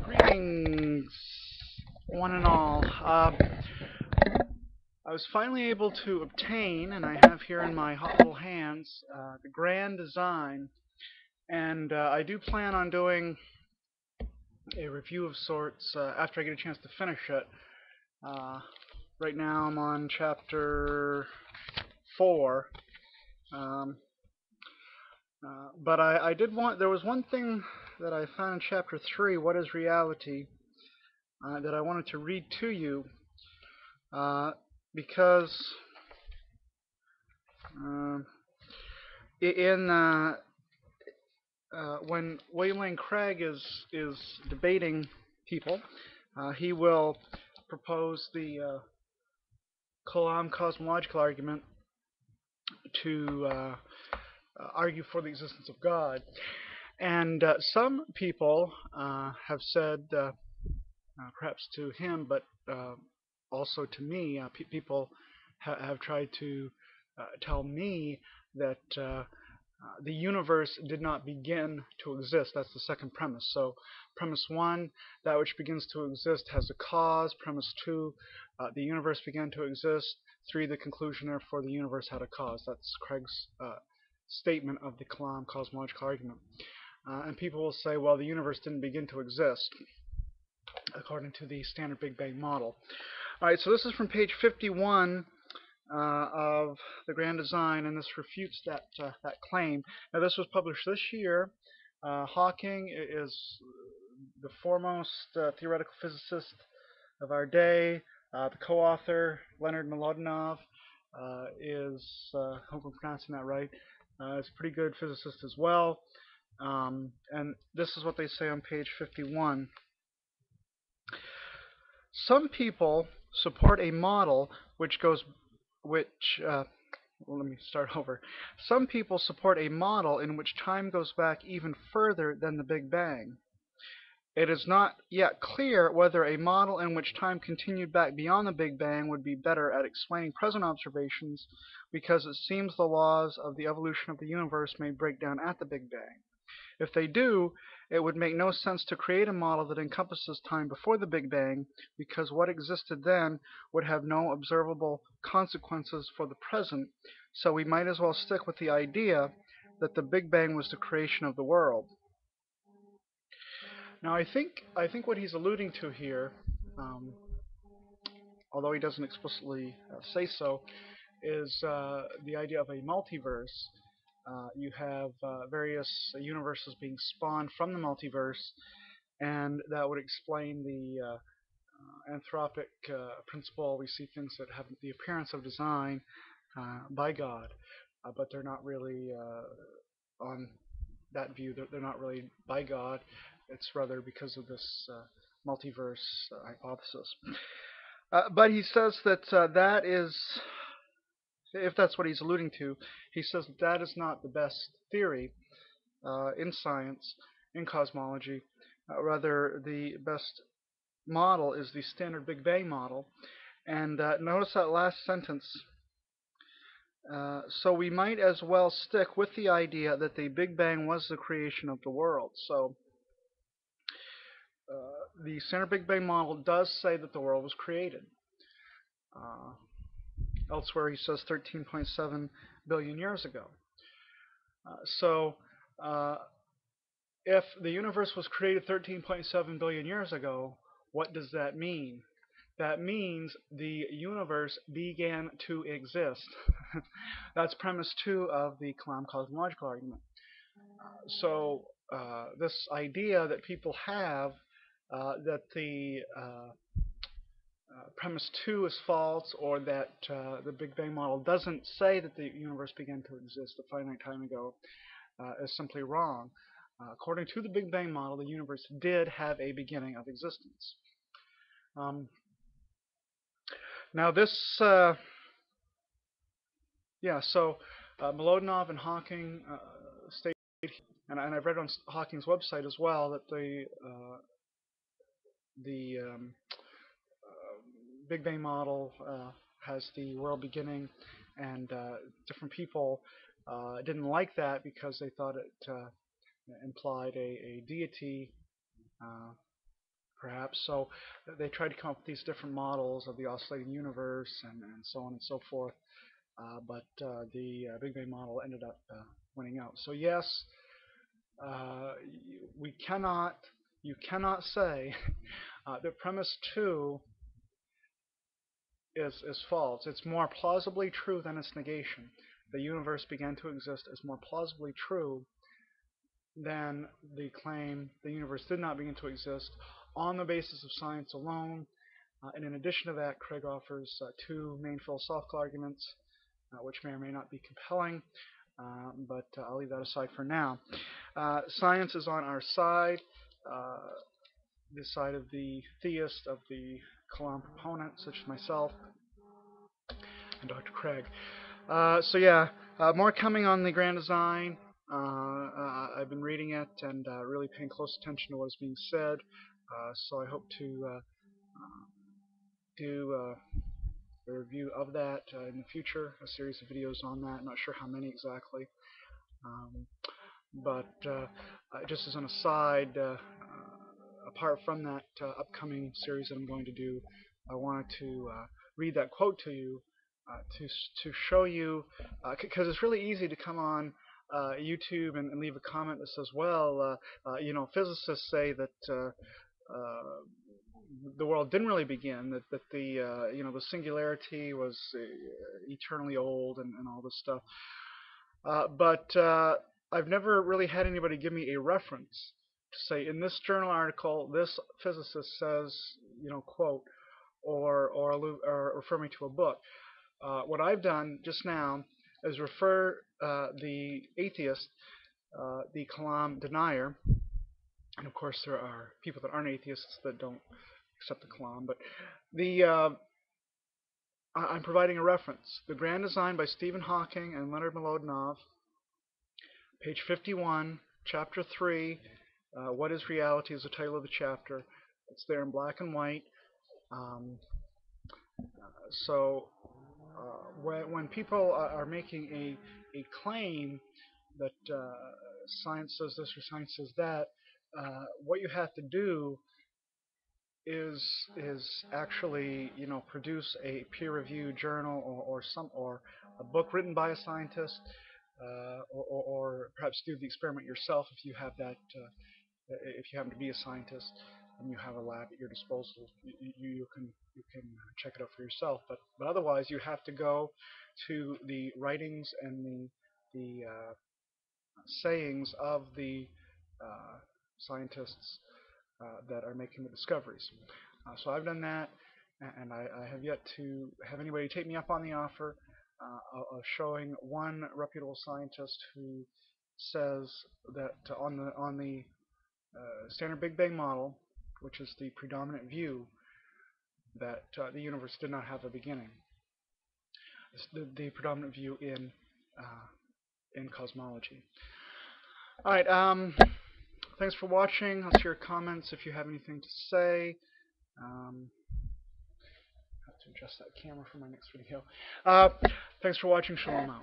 Greetings, one and all. I was finally able to obtain, and I have here in my hot little hands, the grand design, and I do plan on doing a review of sorts after I get a chance to finish it. Uh, right now I'm on chapter 4, um, but I did want, there was one thing that I found in chapter 3, What is Reality, that I wanted to read to you. Because um, in when William Lane Craig is debating people, he will propose the Kalam cosmological argument to argue for the existence of God. And some people have said, perhaps to him, but also to me, people have tried to tell me that the universe did not begin to exist. That's the second premise. So premise 1, that which begins to exist has a cause. Premise 2, the universe began to exist. 3, the conclusion, therefore the universe had a cause. That's Craig's statement of the Kalam cosmological argument. And people will say, well, the universe didn't begin to exist according to the standard Big Bang model. All right, so this is from page 51 of the Grand Design, and this refutes that claim. Now, this was published this year. Hawking is the foremost theoretical physicist of our day. The co-author, Leonard Mlodinov, is, I hope I'm pronouncing that right, is a pretty good physicist as well. And this is what they say on page 51. Some people support a model which well, let me start over. Some people support a model in which time goes back even further than the Big Bang. It is not yet clear whether a model in which time continued back beyond the Big Bang would be better at explaining present observations, because it seems the laws of the evolution of the universe may break down at the Big Bang. If they do, it would make no sense to create a model that encompasses time before the Big Bang, because what existed then would have no observable consequences for the present, so we might as well stick with the idea that the Big Bang was the creation of the world. Now, I think what he's alluding to here, although he doesn't explicitly say so, is the idea of a multiverse. You have various universes being spawned from the multiverse, and that would explain the anthropic principle. We see things that have the appearance of design by God, but they're not really, on that view, they're not really by God. It's rather because of this multiverse hypothesis. But he says that that is, if that's what he's alluding to, he says that is not the best theory in science, in cosmology. Rather, the best model is the standard Big Bang model. And notice that last sentence. So we might as well stick with the idea that the Big Bang was the creation of the world. So the standard Big Bang model does say that the world was created. Elsewhere he says 13.7 billion years ago. So if the universe was created 13.7 billion years ago, what does that mean? That means the universe began to exist. That's premise 2 of the Kalam cosmological argument. So this idea that people have that the premise 2 is false, or that the Big Bang model doesn't say that the universe began to exist a finite time ago, is simply wrong. According to the Big Bang model, the universe did have a beginning of existence. Now this, so Mlodinov and Hawking state, and I've read on Hawking's website as well, that the Big Bang model has the world beginning, and different people didn't like that because they thought it implied a deity perhaps. So they tried to come up with these different models of the oscillating universe and so on and so forth. But the Big Bang model ended up winning out. So yes, uh, we cannot, you cannot say that premise two is false. It's more plausibly true than its negation. The universe began to exist is more plausibly true than the claim the universe did not begin to exist on the basis of science alone. And in addition to that, Craig offers two main philosophical arguments, which may or may not be compelling, but I'll leave that aside for now. Science is on our side, uh, the side of the theist, of the Kalam proponent, such as myself and Dr. Craig. So yeah, more coming on the grand design. I've been reading it and really paying close attention to what is being said. So I hope to do a review of that in the future, a series of videos on that. Not sure how many exactly. Um, but just as an aside, apart from that upcoming series that I'm going to do, I wanted to read that quote to you to show you, because it's really easy to come on YouTube and leave a comment that says, well, physicists say that the world didn't really begin, that the the singularity was eternally old and all this stuff. But I've never really had anybody give me a reference to say in this journal article this physicist says, quote, or refer me to a book. What I've done just now is refer the atheist, the Kalam denier, and of course there are people that aren't atheists that don't accept the Kalam, but the I'm providing a reference. The Grand Design by Stephen Hawking and Leonard Mlodinov, page 51, chapter 3, What is Reality is the title of the chapter. It's there in black and white. Um, so when people are making a claim that science says this or science says that, what you have to do is actually produce a peer-reviewed journal or a book written by a scientist, or perhaps do the experiment yourself if you have that, if you happen to be a scientist and you have a lab at your disposal. You can check it out for yourself. But otherwise, you have to go to the writings and the sayings of the scientists that are making the discoveries. So I've done that, and I have yet to have anybody take me up on the offer of showing one reputable scientist who says that on the standard Big Bang model, which is the predominant view, that the universe did not have a beginning. It's the predominant view in cosmology. All right. Thanks for watching. I'll see your comments if you have anything to say. I have to adjust that camera for my next video. Thanks for watching. Shalom out.